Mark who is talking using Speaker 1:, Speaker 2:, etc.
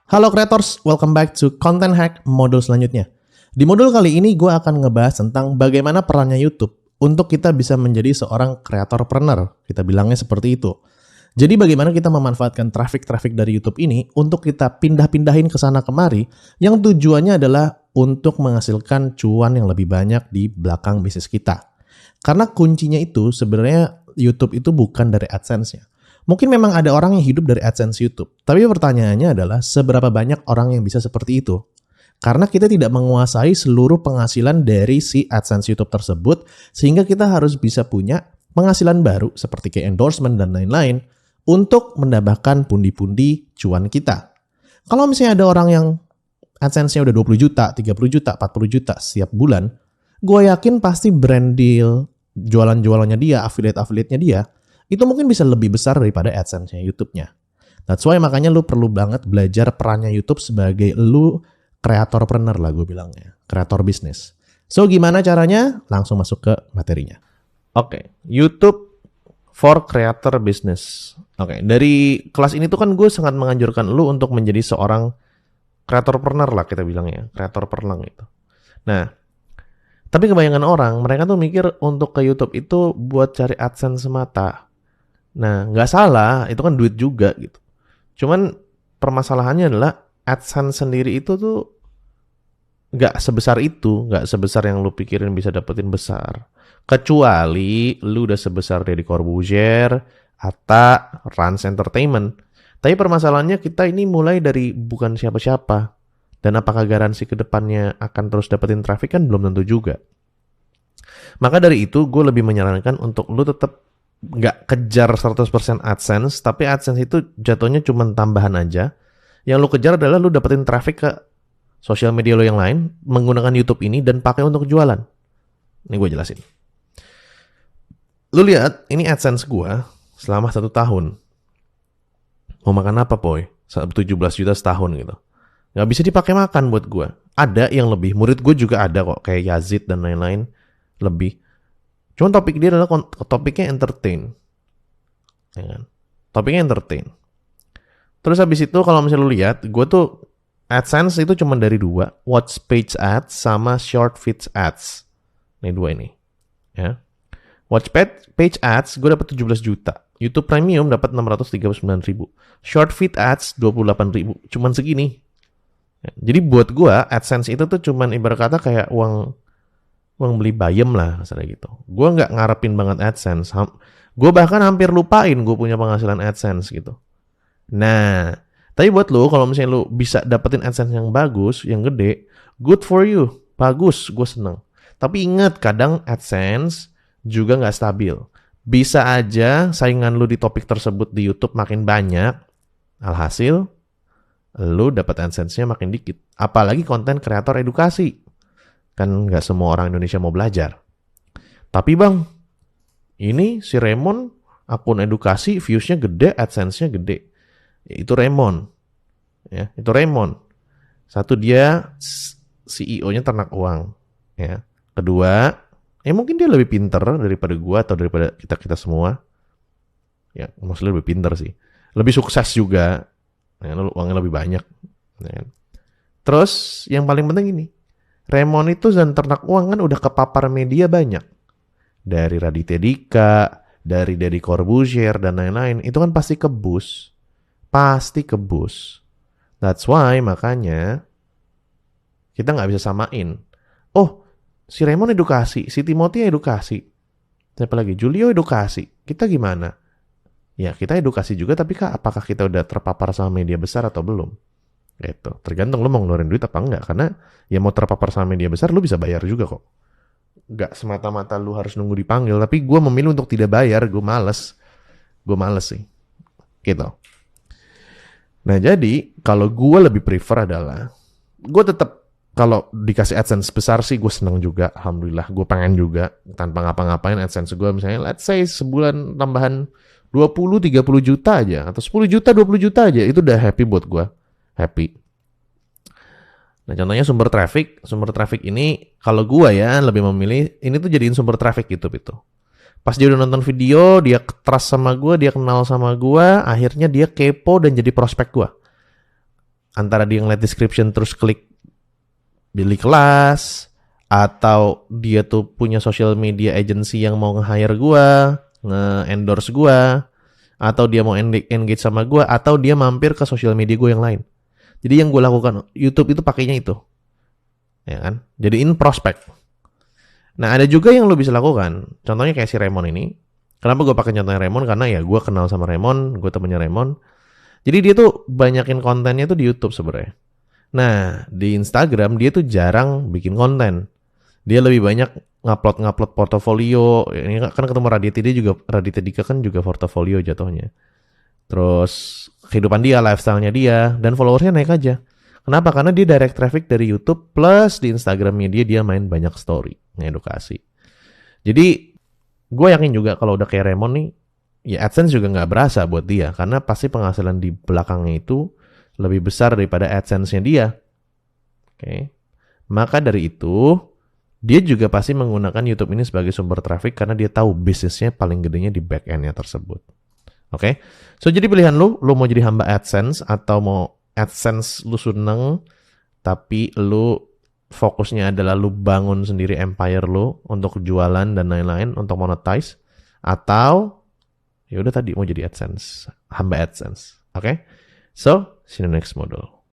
Speaker 1: Halo creators, welcome back to Content Hack modul selanjutnya. Di modul kali ini gue akan ngebahas tentang bagaimana perannya YouTube untuk kita bisa menjadi seorang kreatorpreneur. Kita bilangnya seperti itu. Jadi bagaimana kita memanfaatkan traffic dari YouTube ini untuk kita pindah-pindahin ke sana kemari yang tujuannya adalah untuk menghasilkan cuan yang lebih banyak di belakang bisnis kita. Karena kuncinya itu sebenarnya YouTube itu bukan dari AdSense-nya. Mungkin memang ada orang yang hidup dari AdSense YouTube. Tapi pertanyaannya adalah seberapa banyak orang yang bisa seperti itu? Karena kita tidak menguasai seluruh penghasilan dari si AdSense YouTube tersebut, sehingga kita harus bisa punya penghasilan baru seperti kayak endorsement dan lain-lain untuk menambahkan pundi-pundi cuan kita. Kalau misalnya ada orang yang AdSense-nya udah 20 juta, 30 juta, 40 juta setiap bulan, gue yakin pasti brand deal, jualan-jualannya dia, affiliate-affiliate-nya dia, itu mungkin bisa lebih besar daripada AdSense-nya YouTube-nya. That's why makanya lu perlu banget belajar perannya YouTube sebagai lu kreatorpreneur lah gue bilangnya. Kreator bisnis. So gimana caranya? Langsung masuk ke materinya. Oke, YouTube for creator business. Oke, dari kelas ini tuh kan gue sangat menganjurkan lu untuk menjadi seorang kreatorpreneur lah kita bilangnya. Kreatorpreneur gitu. Nah, tapi kebanyakan orang, mereka tuh mikir untuk ke YouTube itu buat cari AdSense semata. Nah, nggak salah, itu kan duit juga gitu. Cuman permasalahannya adalah AdSense sendiri itu tuh nggak sebesar itu, nggak sebesar yang lu pikirin bisa dapetin besar. Kecuali lu udah sebesar Deddy Corbuzier, Atta, Rans Entertainment. Tapi permasalahannya kita ini mulai dari bukan siapa-siapa. Dan apakah garansi kedepannya akan terus dapetin traffic kan belum tentu juga. Maka dari itu gue lebih menyarankan untuk lu tetap nggak kejar 100% AdSense, tapi AdSense itu jatuhnya cuma tambahan aja. Yang lu kejar adalah lu dapetin traffic ke sosial media lo yang lain menggunakan YouTube ini dan pakai untuk jualan. Ini gue jelasin. Lu lihat, ini AdSense gue selama 1 tahun. Mau makan apa, boy? 17 juta setahun gitu. Nggak bisa dipakai makan buat gue. Ada yang lebih. Murid gue juga ada kok, kayak Yazid dan lain-lain lebih. Cuman topik dia adalah topiknya entertain. Ya kan? Topiknya entertain. Terus habis itu kalau misalnya lu lihat, gue tuh AdSense itu cuma dari 2. Watch page ads sama short feeds ads. Ini 2 ini. Ya. Watch page ads gue dapat 17 juta. YouTube Premium dapat 639 ribu. Short feed ads 28 ribu. Cuman segini. Ya. Jadi buat gue AdSense itu tuh cuman ibarat kata kayak uang beli bayam lah, misalnya gitu. Gue nggak ngarepin banget AdSense. Gue bahkan hampir lupain gue punya penghasilan AdSense gitu. Nah, tapi buat lo, kalau misalnya lo bisa dapetin AdSense yang bagus, yang gede, good for you. Bagus, gue seneng. Tapi ingat, kadang AdSense juga nggak stabil. Bisa aja saingan lo di topik tersebut di YouTube makin banyak, alhasil lo dapet AdSense-nya makin dikit. Apalagi konten kreator edukasi. Kan nggak semua orang Indonesia mau belajar. Tapi bang, ini si Raymond akun edukasi, views-nya gede, AdSense-nya gede. Itu Raymond. Ya, itu Raymond. Satu, dia CEO-nya ternak uang. Ya. Kedua, mungkin dia lebih pinter daripada gua atau daripada kita semua. Ya, maksudnya lebih pinter sih. Lebih sukses juga. Ya, uangnya lebih banyak. Ya. Terus, yang paling penting ini. Raymond itu dan ternak uang kan udah kepapar media banyak. Dari Raditya Dika, dari Deddy Corbuzier, dan lain-lain. Itu kan pasti kebus. Pasti kebus. That's why makanya kita nggak bisa samain. Oh, si Raymond edukasi, si Timothy edukasi. Siapa lagi? Julio edukasi. Kita gimana? Ya, kita edukasi juga, tapi apakah kita udah terpapar sama media besar atau belum? Gitu. Tergantung lu mau ngeluarin duit apa enggak. Karena ya mau terpapar sama media besar lu bisa bayar juga kok. Gak semata-mata lu harus nunggu dipanggil. Tapi gue memilih untuk tidak bayar. Gue males sih. Gitu. Nah jadi kalau gue lebih prefer adalah gue tetap kalau dikasih AdSense besar sih gue seneng juga. Alhamdulillah gue pengen juga. Tanpa ngapa-ngapain AdSense gue misalnya let's say sebulan tambahan 20-30 juta aja. Atau 10 juta 20 juta aja. Itu udah happy buat gue. Happy. Nah contohnya sumber traffic ini kalau gua ya lebih memilih ini tuh jadiin sumber traffic YouTube itu. Pas dia udah nonton video, dia trust sama gua, dia kenal sama gua, akhirnya dia kepo dan jadi prospek gua. antara dia ngeliat description terus klik pilih kelas, atau dia tuh punya social media agency yang mau nge-hire gue, nge-endorse gue, atau dia mau engage sama gue, atau dia mampir ke social media gue yang lain. Jadi yang gue lakukan, YouTube itu pakainya itu. Ya kan? Jadiin prospek. Nah, ada juga yang lo bisa lakukan. Contohnya kayak si Raymond ini. Kenapa gue pakai contohnya Raymond? Karena ya gue kenal sama Raymond, gue temennya Raymond. Jadi dia tuh banyakin kontennya tuh di YouTube sebenarnya. Nah, di Instagram dia tuh jarang bikin konten. Dia lebih banyak ngupload portofolio. Ini kan ketemu Raditya, dia juga, Raditya Dika kan juga portofolio jatuhnya. Terus kehidupan dia, lifestyle-nya dia, dan followersnya naik aja. Kenapa? Karena dia direct traffic dari YouTube plus di Instagramnya dia main banyak story, ngedukasi. Jadi gue yakin juga kalau udah kayak Raymond nih, ya AdSense juga nggak berasa buat dia, karena pasti penghasilan di belakangnya itu lebih besar daripada AdSense-nya dia. Oke. Maka dari itu, dia juga pasti menggunakan YouTube ini sebagai sumber traffic karena dia tahu bisnisnya paling gedenya di back end-nya tersebut. Oke. So jadi pilihan lu mau jadi hamba AdSense atau mau AdSense lu seneng tapi lu fokusnya adalah lu bangun sendiri empire lu untuk jualan dan lain-lain untuk monetize, atau ya udah tadi mau jadi AdSense, hamba AdSense. Oke? So, see you in the next model.